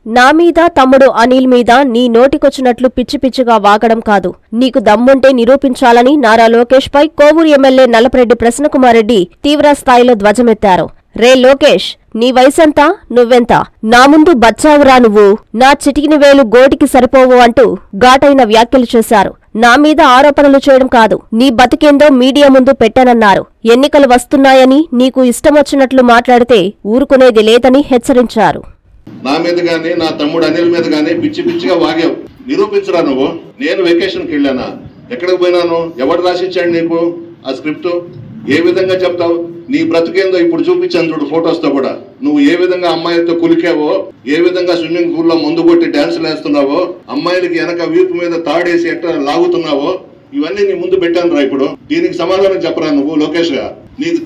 నా మీద తమ్ముడు అనిల్ మీద నీ నోటికొచ్చినట్లు పిచ్చి పిచ్చిగా వాగడం కాదు. నీకు దమ్ముంటే నిరూపించాలని నారా లోకేష్ పై కోవూరు ఎమ్మెల్యే నల్లపరెడ్డి ప్రసన్నకుమారెడ్డి తీవ్రస్థాయిలో ధ్వజమెత్తారు. రే లోకేష్, నీ వయసెంత, నువ్వెంత? నా ముందు బచ్చావురా నువ్వు, నా చిటికిన వేలు గోటికి సరిపోవు అంటూ ఘాటైన వ్యాఖ్యలు చేశారు. నా మీద ఆరోపణలు చేయడం కాదు, నీ బతికేందో మీడియా ముందు పెట్టానన్నారు. ఎన్నికలు వస్తున్నాయని నీకు ఇష్టమొచ్చినట్లు మాట్లాడితే ఊరుకునేది లేదని హెచ్చరించారు. నా మీద గానీ నా తమ్ముడు అనిల్ మీద గానీ పిచ్చి పిచ్చిగా వాగావు. నిరూపించరా నువ్వు? నేను వెకేషన్కి వెళ్ళానా? ఎక్కడికి పోయినాను? ఎవడు రాసిచ్చాడు నీకు ఆ స్క్రిప్ట్? ఏ విధంగా చెప్తావు? నీ బ్రతుకేందో ఇప్పుడు చూపించాను చూడు ఫొటోస్ తో కూడా. నువ్వు ఏ విధంగా అమ్మాయిలతో కులికావో, ఏ విధంగా స్విమ్మింగ్ పూల్ లో మందు కొట్టి డాన్సులు వేస్తున్నావో, అమ్మాయిలకి వెనక వీపు మీద తాడేసి ఎట్లా లాగుతున్నావో, ఇవన్నీ నీ ముందు పెట్టాను రా. ఇప్పుడు దీనికి సమాధానం చెప్పరా నువ్వు లోకేష్ గా? నీకు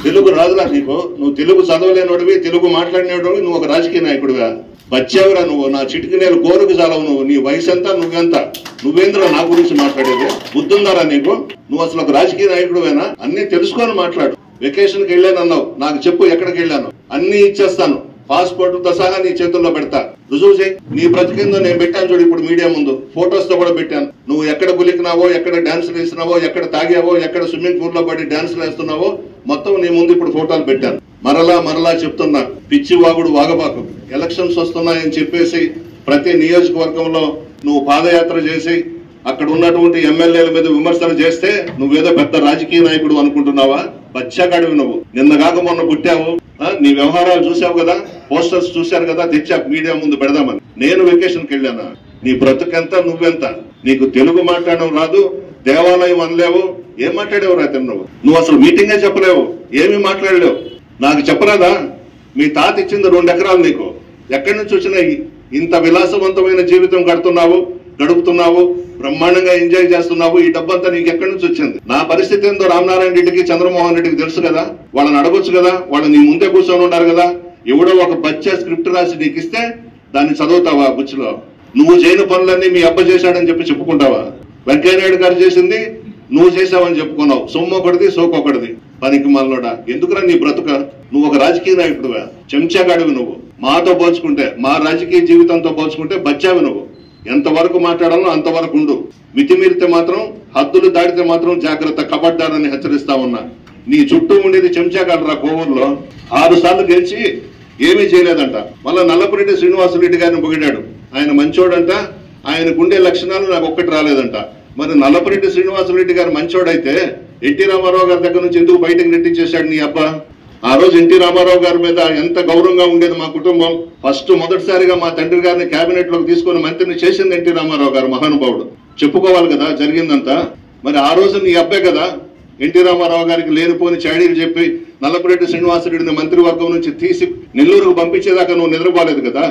తెలుగు రాదురా నీకు? నువ్వు తెలుగు చదవలేనోడివి, తెలుగు మాట్లాడినోడివి, నువ్వు ఒక రాజకీయ నాయకుడిగా వచ్చావురా నువ్వు. నా చిటికినేలు గోరుకు చాలవు నువ్వు. నీ వయసు ఎంత, నువ్వెంత? నువ్వేంద్రా నా గురించి మాట్లాడేది? బుద్ధుందారా నీకు? నువ్వు అసలు ఒక రాజకీయ నాయకుడువేనా? అన్ని తెలుసుకొని మాట్లాడు. వెకేషన్కి వెళ్ళానన్నావు, నాకు చెప్పు ఎక్కడికి వెళ్ళాను, అన్ని ఇచ్చేస్తాను. పాస్పోర్ట్ తో సహా నీ చేతుల్లో పెడతా, రుజువు చేయి. నీ బ్రతికేందో నేను పెట్టాను చూడు ఇప్పుడు మీడియా ముందు, ఫొటోస్ తో కూడా పెట్టాను. నువ్వు ఎక్కడ గులికినావో, ఎక్కడ డాన్సులు వేసినావో, ఎక్కడ తాగావో, ఎక్కడ స్విమ్మింగ్ పూల్ లో పడి డాన్సులు వేస్తున్నావో మొత్తం నీ ముందు ఇప్పుడు ఫోటోలు పెట్టాను. మరలా చెప్తున్నా, పిచ్చి వాగుడు వాగబాకు. ఎలక్షన్స్ వస్తున్నాయని చెప్పేసి ప్రతి నియోజకవర్గంలో నువ్వు పాదయాత్ర చేసి అక్కడ ఉన్నటువంటి ఎమ్మెల్యేల మీద విమర్శలు చేస్తే నువ్వేదో పెద్ద రాజకీయ నాయకుడు అనుకుంటున్నావా? బచ్చాగాడివి నువ్వు. నిన్న కాక మొన్న పుట్టావు. నీ వ్యవహారాలు చూసావు కదా, పోస్టర్స్ చూశారు కదా, తెచ్చా మీడియా ముందు పెడదామని. నేను వెకేషన్కి వెళ్ళానా? నీ బ్రతుకెంత, నువ్వెంత? నీకు తెలుగు మాట్లాడడం రాదు, దేవాలయం అనలేవు, ఏం మాట్లాడేవు రైతు నువ్వు అసలు మీటింగే చెప్పలేవు, ఏమీ మాట్లాడలేవు. నాకు చెప్పరాదా? మీ తాత ఇచ్చింది 2 ఎకరాలు నీకు. ఎక్కడి నుంచి వచ్చినాయి? ఇంత విలాసవంతమైన జీవితం గడుపుతున్నావు, బ్రహ్మాండంగా ఎంజాయ్ చేస్తున్నావు. ఈ డబ్బంతా నీకు ఎక్కడి నుంచి వచ్చింది? నా పరిస్థితి ఏందో రామనారాయణ రెడ్డికి, చంద్రమోహన్ రెడ్డికి తెలుసు కదా. వాళ్ళని అడగొచ్చు కదా, వాళ్ళు నీ ముందే కూర్చొని ఉన్నారు కదా. ఎవడో ఒక బచ్చా స్క్రిప్ట్ రాసి నీకు ఇస్తే దాన్ని చదువుతావా బుచ్చిలో? నువ్వు చేయని పనులన్నీ మీ అబ్బ చేశాడని చెప్పుకుంటావా? వెంకయ్యనాయుడు గారు చేసింది నువ్వు చేసావని చెప్పుకున్నావు. సొమ్మొకటిది సోకొకటిది. పనికి మళ్ళోడా, ఎందుకురా నీ బ్రతుక? నువ్వు ఒక రాజకీయ నాయకుడువా? చెంచాగాడివి నువ్వు. మాతో పోల్చుకుంటే, మా రాజకీయ జీవితంతో పోల్చుకుంటే బచ్చావి నువ్వు. ఎంతవరకు మాట్లాడాలో అంతవరకు ఉండు. మితిమీరితే మాత్రం, హద్దులు దాటితే మాత్రం జాగ్రత్త, కబడ్డారని హెచ్చరిస్తా ఉన్నా. నీ చుట్టూ ఉండేది చెంచాగాడరా. కోవూరులో 6 సార్లు గెలిచి ఏమీ చేయలేదంట. మళ్ళా నల్లపరెడ్డి శ్రీనివాసరెడ్డి గారిని పొగిడాడు. ఆయన మంచోడంట, ఆయనకుండే లక్షణాలు నాకు ఒక్కటి రాలేదంట. మరి నల్లపరెడ్డి శ్రీనివాసరెడ్డి గారు మంచోడైతే ఎన్టీ రామారావు గారి దగ్గర నుంచి ఎందుకు బయటకు నెట్టించేశాడు నీ అబ్బా? ఆ రోజు ఎన్టీ రామారావు గారి మీద ఎంత గౌరవంగా ఉండేది మా కుటుంబం. మొదటిసారిగా మా తండ్రి గారిని కేబినెట్ లోకి తీసుకుని మంత్రిని చేసింది ఎన్టీ రామారావు గారు, మహానుభావుడు. చెప్పుకోవాలి కదా జరిగిందంతా. మరి ఆ రోజు నీ అబ్బే కదా ఎన్టీ రామారావు గారికి లేనిపోని చాడీలు చెప్పి నల్లపరెడ్డి శ్రీనివాసరెడ్డిని మంత్రివర్గం నుంచి తీసి నెల్లూరుకు పంపించేదాకా నువ్వు నిద్రపోలేదు కదా.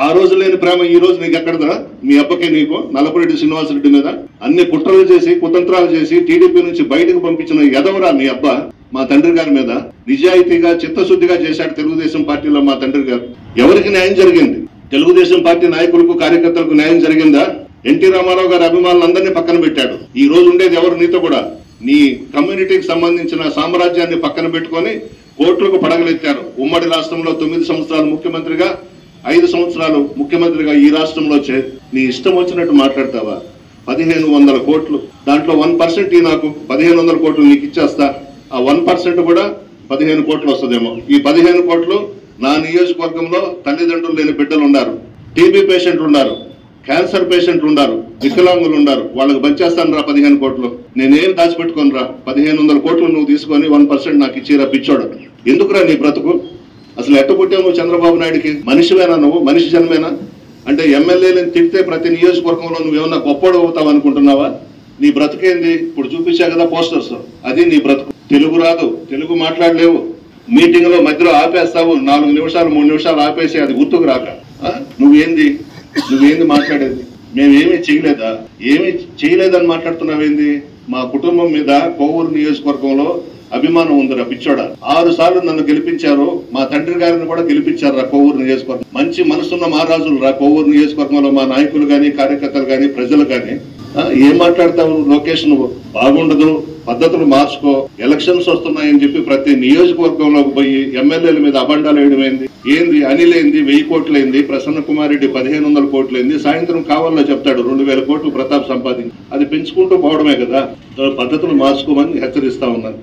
ఆ రోజు లేని ప్రేమ ఈ రోజు నీకు ఎక్కడదా? మీ అబ్బకే నీకు నల్లపరెడ్డి శ్రీనివాసరెడ్డి మీద అన్ని కుట్రలు చేసి, కుతంత్రాలు చేసి టీడీపీ నుంచి బయటకు పంపించిన ఎదవరా మీ అబ్బ మా తండ్రి గారి మీద. నిజాయితీగా, చిత్తశుద్ధిగా చేశాడు తెలుగుదేశం పార్టీలో మా తండ్రి గారు. ఎవరికి న్యాయం జరిగింది? తెలుగుదేశం పార్టీ నాయకులకు, కార్యకర్తలకు న్యాయం జరిగిందా? ఎన్టీ రామారావు గారి అభిమానులందరినీ పక్కన పెట్టాడు. ఈ రోజు ఉండేది ఎవరు నీతో కూడా? నీ కమ్యూనిటీకి సంబంధించిన సామ్రాజ్యాన్ని పక్కన పెట్టుకొని కోట్లకు పడగలెత్తారు. ఉమ్మడి రాష్ట్రంలో 9 సంవత్సరాలు ముఖ్యమంత్రిగా, 5 సంవత్సరాలు ముఖ్యమంత్రిగా ఈ రాష్ట్రంలో నీ ఇష్టం వచ్చినట్టు మాట్లాడతావా? 1500 కోట్లు, దాంట్లో 1% నాకు 1500 కోట్లు నీకు ఇచ్చేస్తా. ఆ 1% కూడా 15 కోట్లు వస్తుందేమో. ఈ 15 కోట్లు నా నియోజకవర్గంలో తల్లిదండ్రులు లేని బిడ్డలు ఉన్నారు, టీబీ పేషెంట్లు ఉన్నారు, క్యాన్సర్ పేషెంట్లు ఉన్నారు, వికలాంగులు ఉన్నారు. వాళ్ళకి పంచేస్తాను రా 15 కోట్లు. నేనేం దాచిపెట్టుకోను రా. 1500 కోట్లు నువ్వు తీసుకొని 1% నాకు ఇచ్చిరా పిచ్చోడు. ఎందుకురా నీ బ్రతుకు? అసలు ఎట్ట పుట్టావు నువ్వు చంద్రబాబు నాయుడికి? మనిషివేనా నువ్వు? మనిషి జన్మేనా? అంటే ఎమ్మెల్యేలను తిడితే ప్రతి నియోజకవర్గంలో నువ్వేమన్నా గొప్పడు అవుతావు అనుకుంటున్నావా? నీ బ్రతుకేంది? ఇప్పుడు చూపించా కదా పోస్టర్స్, అది నీ బ్రతుకు. తెలుగు రాదు, తెలుగు మాట్లాడలేవు. మీటింగ్ లో మధ్యలో ఆపేస్తావు, 4 నిమిషాలు 3 నిమిషాలు ఆపేసి అది గుర్తుకు రాక. నువ్వేంది మాట్లాడేది? మేమేమీ చేయలేదా? ఏమీ చేయలేదని మాట్లాడుతున్నావేంది? మా కుటుంబం మీద కోవూరు నియోజకవర్గంలో అభిమానం ఉందిరా పిచ్చోడా. 6 సార్లు నన్ను గెలిపించారు, మా తండ్రి గారిని కూడా గెలిపించారు రా కోవూరు నియోజకవర్గం. మంచి మనసున్న మహారాజులు రా కోవూరు నియోజకవర్గంలో మా నాయకులు గాని, కార్యకర్తలు గాని, ప్రజలు గాని. ఏం మాట్లాడతావు లోకేష్? నువ్వు బాగుండదు, పద్ధతులు మార్చుకో. ఎలక్షన్స్ వస్తున్నాయని చెప్పి ప్రతి నియోజకవర్గంలోకి పోయి ఎమ్మెల్యేల మీద అబండాలు వేయడం ఏంది? అనిల్ ఏంది 1000 కోట్లైంది, ప్రసన్న కుమార్ రెడ్డి 1500 కోట్లైంది, సాయంత్రం కావాలో చెప్తాడు 2000 కోట్లు ప్రతాప్ సంపాదించి. అది పెంచుకుంటూ పోవడమే కదా. పద్ధతులు మార్చుకోమని హెచ్చరిస్తా ఉన్నాను.